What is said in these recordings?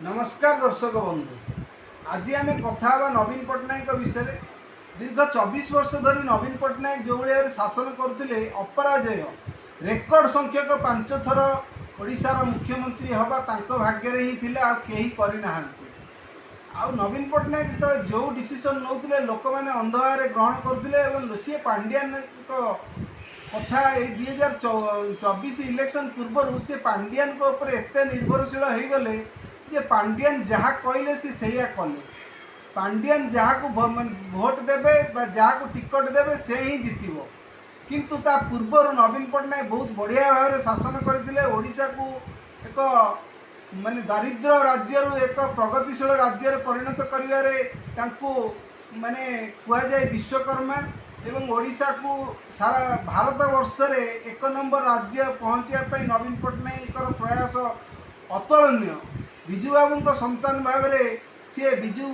नमस्कार दर्शक बंधु। आज आम कथा नवीन पट्टनायक विषय। दीर्घ 24 वर्ष धरी नवीन पट्टनायक जो भाई शासन करते अपराजय रेकर्ड संख्यक 5 थर ओडिशार मुख्यमंत्री हवा भाग्य ही थे कहीं करना। नवीन पट्टनायक जो डिसीजन नौते लोक मैंने अंधभाव ग्रहण करते सी पांड्यान कथा 2024 इलेक्शन पूर्व से पांड्यान एत निर्भरशील हो गले जे पांड्यान जहाँ कहले सी सैया कले। पांड्यान जहाँ को भोट देवे जहाँ को टिकट देवे से ही जितब। किंतु ता पूर्वर नवीन पट्टनायक बहुत बढ़िया भाव शासन करते ओडिशा को एक माने दारिद्र राज्य एक प्रगतिशील राज्य परिणत करिवारे तांको माने कुआजाए विश्वकर्मा एवं ओडिशा को सारा भारत वर्ष रे 1 नंबर राज्य पहुँचापी नवीन पट्टनायक प्रयास अतुलनीय। विजु बाबू संतान भाव में सी विजु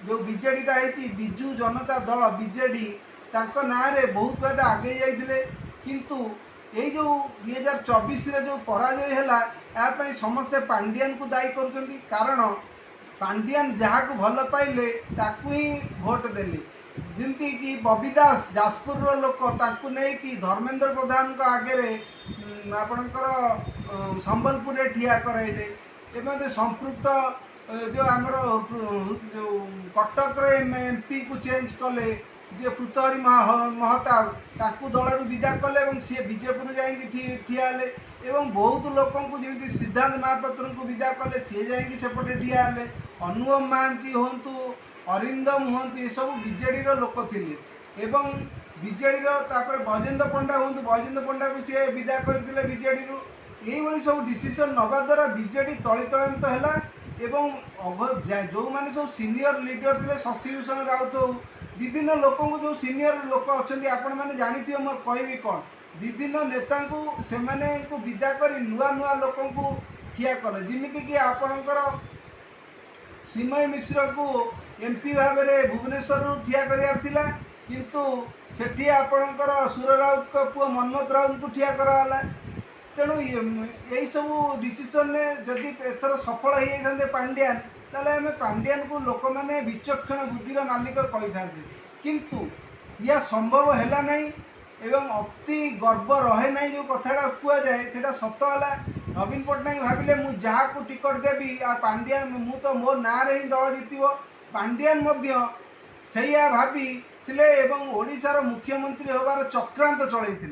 जो बीजेडीटा है विजु जनता दल बीजेडी ना रे बहुत बार आगे जाते। किंतु ये जो 2024 जो पराजय है यापाई समस्ते पांड्यान को दायी कर कारण पांड्यान जहाँ को भल पाइले ताकू ही भोट देले। जमती कि बबी दास जाजपुर लोक ताकू नहीं कि धर्मेंद्र प्रधान को आगे आपणकर संबलपुर ठिया कराइले एवं संपृक्त जो आमर जो कटक एमपी को चेंज कले जे पृथहरी महताब ताकू दल विदा कले सी बीजेपुर जाकि ठिया एवं बहुत लोक जमी सिद्धांत महापात्र को विदा कले सी जाकि सेपटे ठिया अनुपम महांती हूँ अरिंदम हूँ ये सब बीजेडी लोक थे एवं बीजेडी बजेन्द्र पंडा हूँ बजेन्द्र पंडा को सी विदा करते बीजेडी ये सब डिसीजन नवा द्वारा बीजेडी तलितलांत है जो मैंने सब सीनियर लीडर थे शशिभूषण राउत हो विभिन्न लोक जो सीनियर लोक अच्छा आपण मैंने जानी मैं कहि कौन विभिन्न नेता से विदा कर नुआ नुआ लोक ठिया कले जमीक कि आपणकर सिमय मिश्र को एमपी भाव में भुवनेश्वर ठिया करार किंतु सेठी आपणकर सुर राउत को पुआ मनमोहन राउत को ठिया कराला। तेणु यही सब डिसीजन ने जदि एथर सफल हो जाते पांड्यान ताले आम पांड्यान को लोक मैंने विचक्षण बुद्धिर मालिक कही था किंतु यह संभव है नहीं एवं अति गर्व रहे ना जो कथाटा कहुए से सत है। नवीन पट्टनायक भाविले मु जहाँ को टिकट देवी आ पांड्यान मु तो मो ना रे ही दल जीतब पांड्यान सैया भाभी थिले एवं ओडिशार मुख्यमंत्री होबार चक्रांत चलते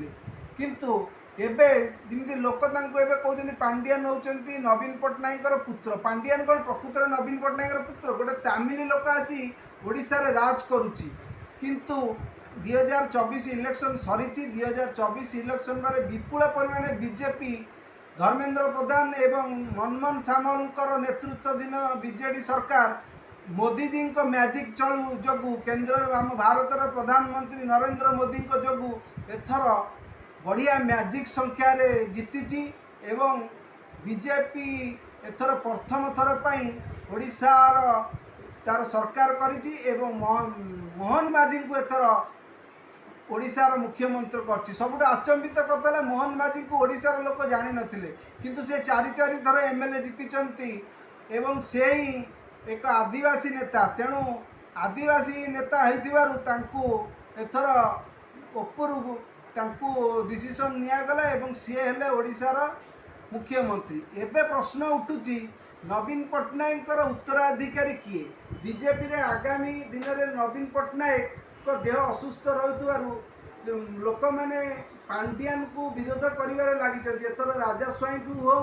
किंतु एबे जमी लोक कहते पांड्यान होती नवीन पट्टनायक पुत्र पांड्यान कौन प्रकृत नवीन पट्टनायक पुत्र गोटे तामिल लोक आसी ओडिशार राज करुच्ची किंतु 2024 इलेक्शन सरी 2024 इलेक्शन बारे विपुल परिमाण बीजेपी धर्मेंद्र प्रधान एवं मनमोहन सामलकर नेतृत्वाधीन बीजेडी सरकार मोदीजी मैजिक चलू जो केन्द्र आम भारतर प्रधानमंत्री नरेंद्र मोदी जो एथर बढ़िया मैजिक संख्यार जीति एवं बीजेपी एथर प्रथम थर पर ओडिशार तार सरकार करिछि एवं मोहन माझी को एथर ओडिशार मुख्यमंत्री कर सबुठ आचंबित करते मोहन माझी को ओडिशार लोक जानी नथिले किंतु से चारि थर एमएलए जीति एवं से ही एक आदिवासी नेता तेणु आदिवासी नेता होइथिबारु एथर उपरू डिसीजन निगला एवं सी हेले ओडिशार मुख्यमंत्री। एबे प्रश्न उठुची नवीन पट्टनायक उत्तराधिकारी किए बीजेपी रे आगामी दिन में नवीन पट्टनायक को देह असुस्थ रही लोक मैंने पांड्यान को विरोध कर लगी एथर राजा स्वाई हो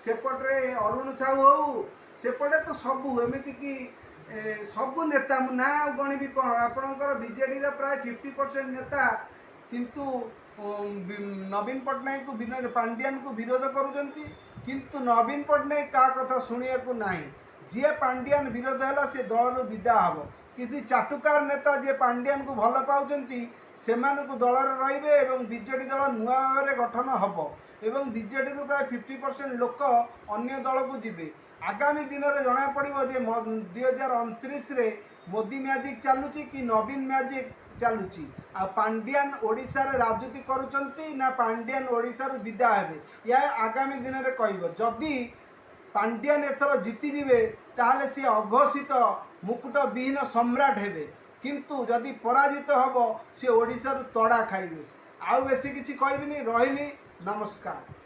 सेपटे अरुण साहू हो सेपटे तो सबू एमती कि सबू नेता ना गणिबी कौन आपणकर बीजेडी प्राय 50% नेता किंतु नवीन पट्टनायक को पांड्यान को विरोध करुँच किंतु नवीन पट्टनायक क्या कथा शुणा को ना जी पांड्यान विरोध है से दल विदा हम कि चाटुकार नेता जी पांड्यान को भल पाँच से दल रे बीजेडी दल नुआ भाव में गठन हम एवं बीजेडी प्राय 50% लोक अन्य दल को जीवे आगामी दिन में जना पड़े 2029 मोदी मैजिक चलुची कि नवीन मैजिक चलुची आ पांड्यान ओडिशा रे राजनीति करुचंती ना पांड्यान ओडिशा रू विदा हेबे या आगामी दिन में कहब जदि पांड्यान एथर जीतिଯିवे ताहले सी अघोषित मुकुट विहीन सम्राट हेबे किंतु जदि पराजित हब सी ओडिशा तड़ा खाइबे। आउ बेसी किछि कहबिनी रहिली नमस्कार।